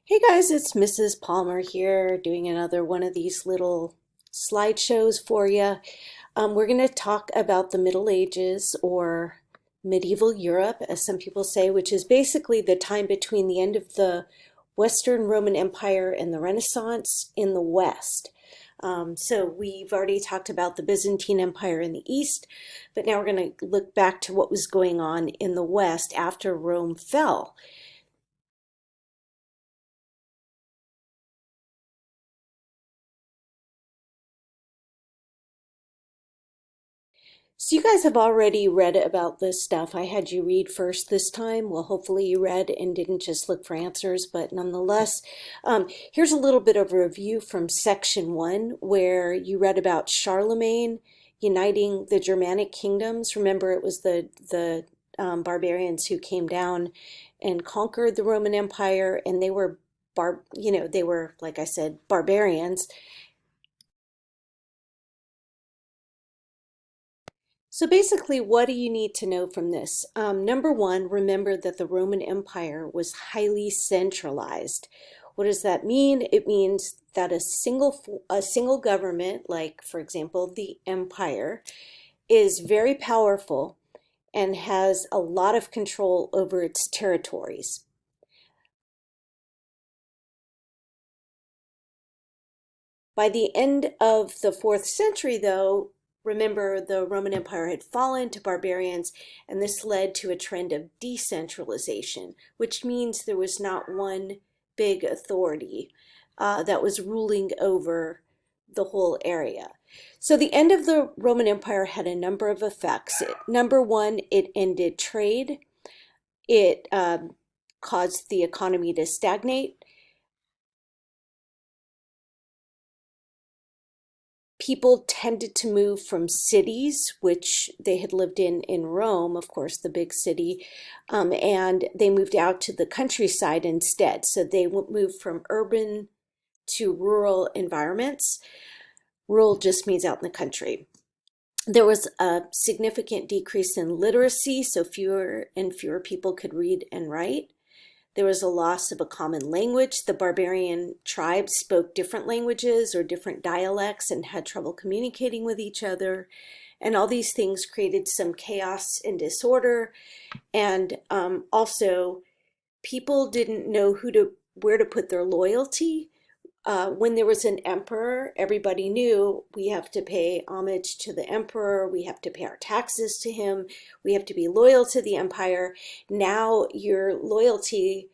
Hey guys, it's Mrs. Palmer here doing another one of these little slideshows for you. We're going to talk about the Middle Ages or medieval Europe, as some people say, which is basically the time between the end of the Western Roman Empire and the Renaissance in the West. So we've already talked about the Byzantine Empire in the East, but now we're going to look back to what was going on in the West after Rome fell. So you guys have already read about this stuff. I had you read first this time. Well, hopefully you read and didn't just look for answers, but nonetheless, here's a little bit of a review from section one where you read about Charlemagne uniting the Germanic kingdoms. Remember, it was the barbarians who came down and conquered the Roman Empire, and they were they were, like I said, barbarians. So basically, what do you need to know from this? Number one, remember that the Roman Empire was highly centralized. What does that mean? It means that a single government, like for example the empire, is very powerful and has a lot of control over its territories. By the end of the fourth century, though, remember the Roman Empire had fallen to barbarians, and this led to a trend of decentralization, which means there was not one big authority that was ruling over the whole area. So the end of the Roman Empire had a number of effects. Number one, it ended trade. It caused the economy to stagnate. People tended to move from cities, which they had lived in Rome, of course, the big city, and they moved out to the countryside instead. So they moved from urban to rural environments. Rural just means out in the country. There was a significant decrease in literacy, so fewer and fewer people could read and write. There was a loss of a common language. The barbarian tribes spoke different languages or different dialects and had trouble communicating with each other. And all these things created some chaos and disorder. And also, people didn't know where to put their loyalty. When there was an emperor, everybody knew we have to pay homage to the emperor, we have to pay our taxes to him, we have to be loyal to the empire. Now your loyalty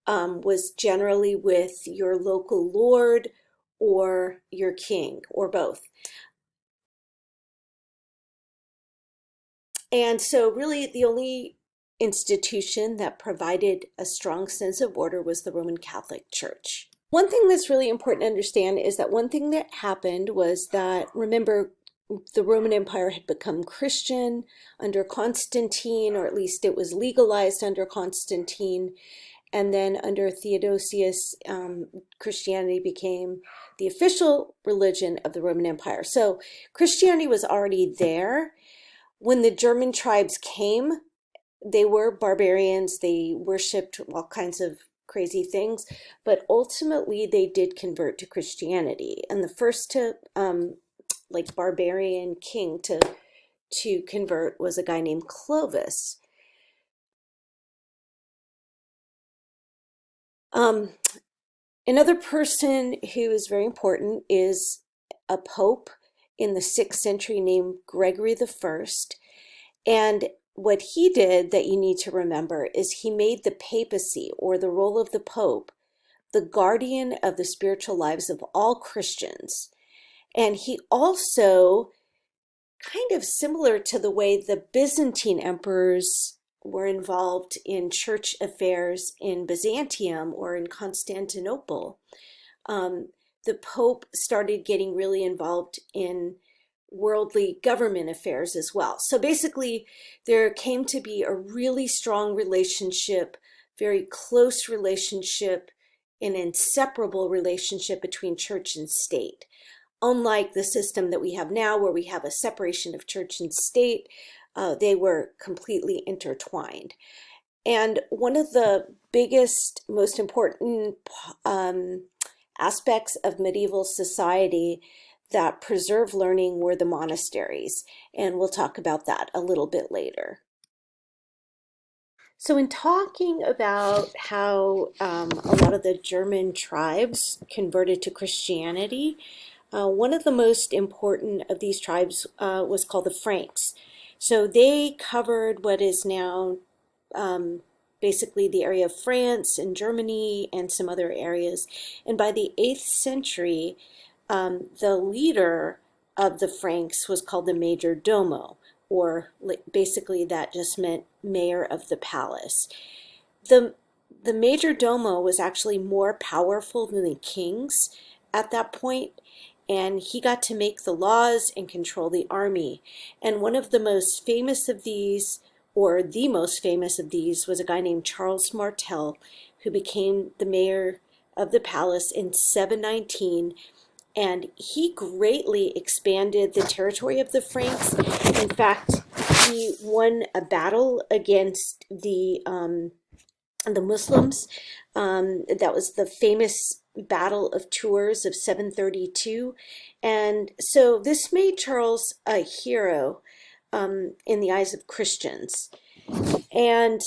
was generally with your local lord or your king, or both. And so, really, the only institution that provided a strong sense of order was the Roman Catholic Church. One thing that's really important to understand is that one thing that happened was that, remember, the Roman Empire had become Christian under Constantine, or at least it was legalized under Constantine. And then under Theodosius, Christianity became the official religion of the Roman Empire. So Christianity was already there. When the German tribes came, they were barbarians. They worshipped all kinds of crazy things, but ultimately they did convert to Christianity. And the first to like barbarian king to convert was a guy named Clovis. Um, Another person who is very important is a pope in the 6th century named Gregory the First. And what he did that you need to remember is he made the papacy, or the role of the pope, the guardian of the spiritual lives of all Christians. And he also, kind of similar to the way the Byzantine emperors were involved in church affairs in Byzantium or in Constantinople, um, the Pope started getting really involved in worldly government affairs as well. So basically, there came to be a really strong relationship, very close relationship, an inseparable relationship between church and state. Unlike the system that we have now, where we have a separation of church and state, they were completely intertwined. And one of the biggest, most important um, aspects of medieval society that preserved learning were the monasteries. And we'll talk about that a little bit later. So, in talking about how a lot of the German tribes converted to Christianity, one of the most important of these tribes was called the Franks. So, they covered what is now um, basically the area of France and Germany and some other areas. And by the 8th century, the leader of the Franks was called the Major Domo, or basically that just meant mayor of the palace. The, the Major Domo was actually more powerful than the kings at that point, and he got to make the laws and control the army. And one of the most famous of these, or the most famous of these, was a guy named Charles Martel, who became the mayor of the palace in 719, and he greatly expanded the territory of the Franks. In fact, he won a battle against the Muslims. That was the famous Battle of Tours of 732. And so this made Charles a hero in the eyes of Christians. And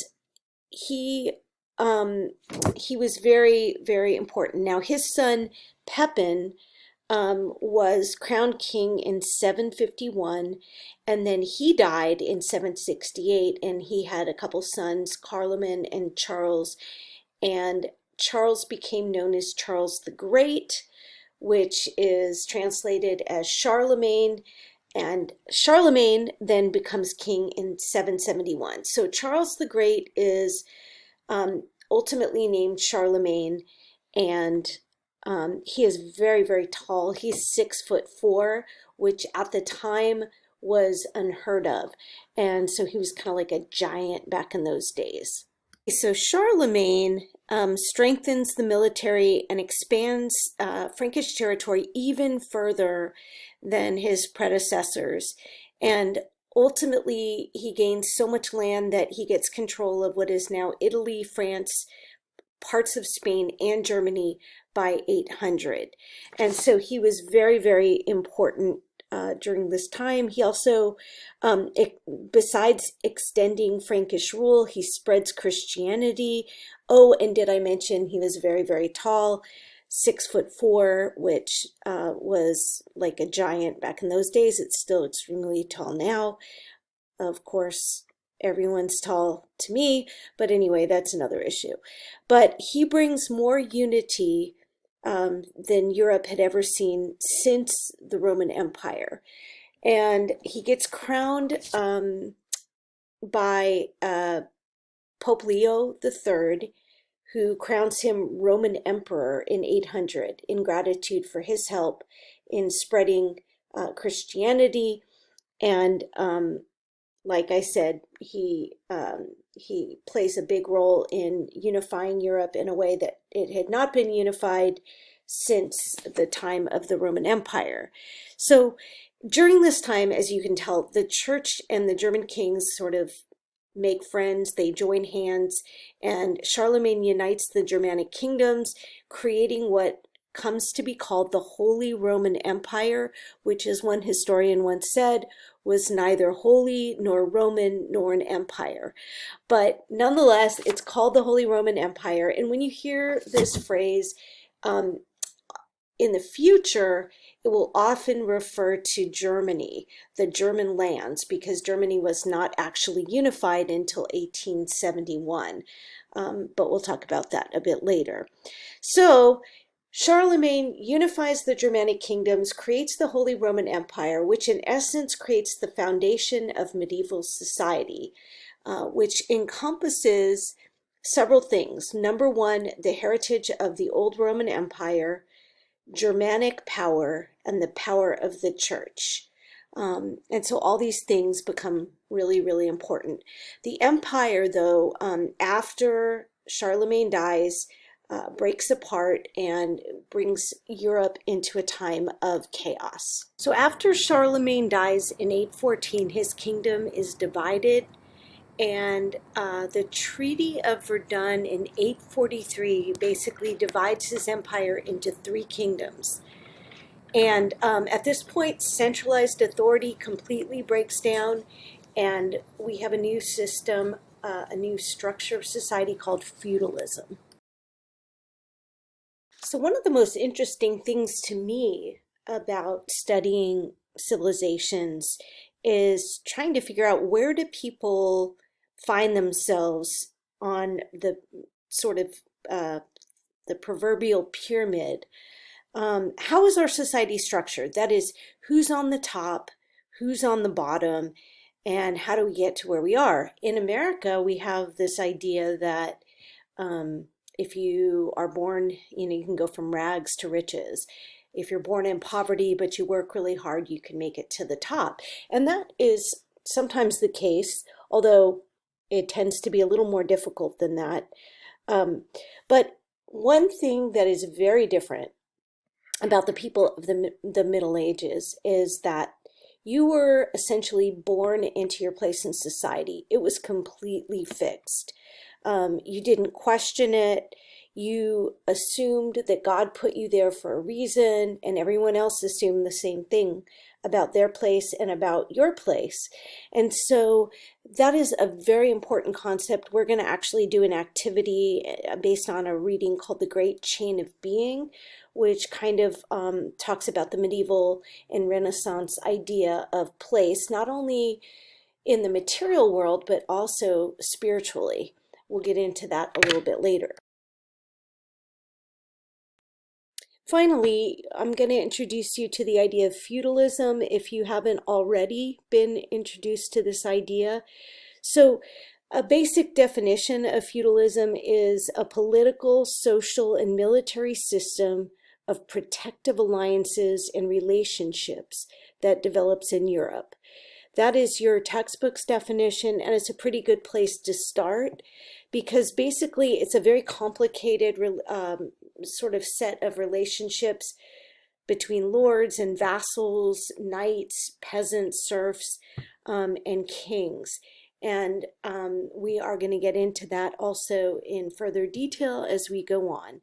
he he was very, very important. Now, his son Pepin was crowned king in 751, and then he died in 768, and he had a couple sons, Carloman and Charles, and Charles became known as Charles the Great, which is translated as Charlemagne, and Charlemagne then becomes king in 771. So Charles the Great is ultimately named Charlemagne, and he is very, very tall. He's 6'4", which at the time was unheard of. And so he was kind of like a giant back in those days. So Charlemagne strengthens the military and expands Frankish territory even further than his predecessors. And ultimately, he gains so much land that he gets control of what is now Italy, France, parts of Spain, and Germany by 800. And so he was very, very important during this time. He also, besides extending Frankish rule, he spreads Christianity. Oh, and did I mention he was very, very tall, 6'4", which was like a giant back in those days. It's still extremely tall now. Of course, everyone's tall to me, but anyway, that's another issue. But he brings more unity than Europe had ever seen since the Roman Empire. And he gets crowned by Pope Leo III, who crowns him Roman Emperor in 800 in gratitude for his help in spreading Christianity. And like I said, he plays a big role in unifying Europe in a way that it had not been unified since the time of the Roman Empire. So during this time, as you can tell, the church and the German kings sort of make friends, they join hands, and Charlemagne unites the Germanic kingdoms, creating what comes to be called the Holy Roman Empire, which, as one historian once said, was neither holy nor Roman nor an empire. But nonetheless, it's called the Holy Roman Empire. And when you hear this phrase in the future, it will often refer to Germany, the German lands, because Germany was not actually unified until 1871. But we'll talk about that a bit later. So Charlemagne unifies the Germanic kingdoms, creates the Holy Roman Empire, which in essence creates the foundation of medieval society, which encompasses several things. Number one, the heritage of the old Roman Empire, Germanic power, and the power of the church. And so all these things become really, really important. The empire, though, after Charlemagne dies, breaks apart and brings Europe into a time of chaos. So after Charlemagne dies in 814, his kingdom is divided, And the Treaty of Verdun in 843 basically divides his empire into three kingdoms. And at this point, centralized authority completely breaks down, and we have a new system, a new structure of society called feudalism. So, one of the most interesting things to me about studying civilizations is trying to figure out where do people find themselves on the sort of uh, the proverbial pyramid. How is our society structured? That is, who's on the top, who's on the bottom, and how do we get to where we are? In America, we have this idea that um, if you are born, you can go from rags to riches. If you're born in poverty, but you work really hard, you can make it to the top. And that is sometimes the case, although it tends to be a little more difficult than that. Um, but one thing that is very different about the people of the Middle Ages is that you were essentially born into your place in society. It was completely fixed. You didn't question it. You assumed that God put you there for a reason, and everyone else assumed the same thing about their place and about your place. And so that is a very important concept. We're going to actually do an activity based on a reading called The Great Chain of Being, which kind of talks about the medieval and Renaissance idea of place, not only in the material world, but also spiritually. We'll get into that a little bit later. Finally, I'm going to introduce you to the idea of feudalism if you haven't already been introduced to this idea. So, a basic definition of feudalism is a political, social, and military system of protective alliances and relationships that develops in Europe. That is your textbook's definition, and it's a pretty good place to start because basically it's a very complicated sort of set of relationships between lords and vassals, knights, peasants, serfs, and kings. And we are going to get into that also in further detail as we go on.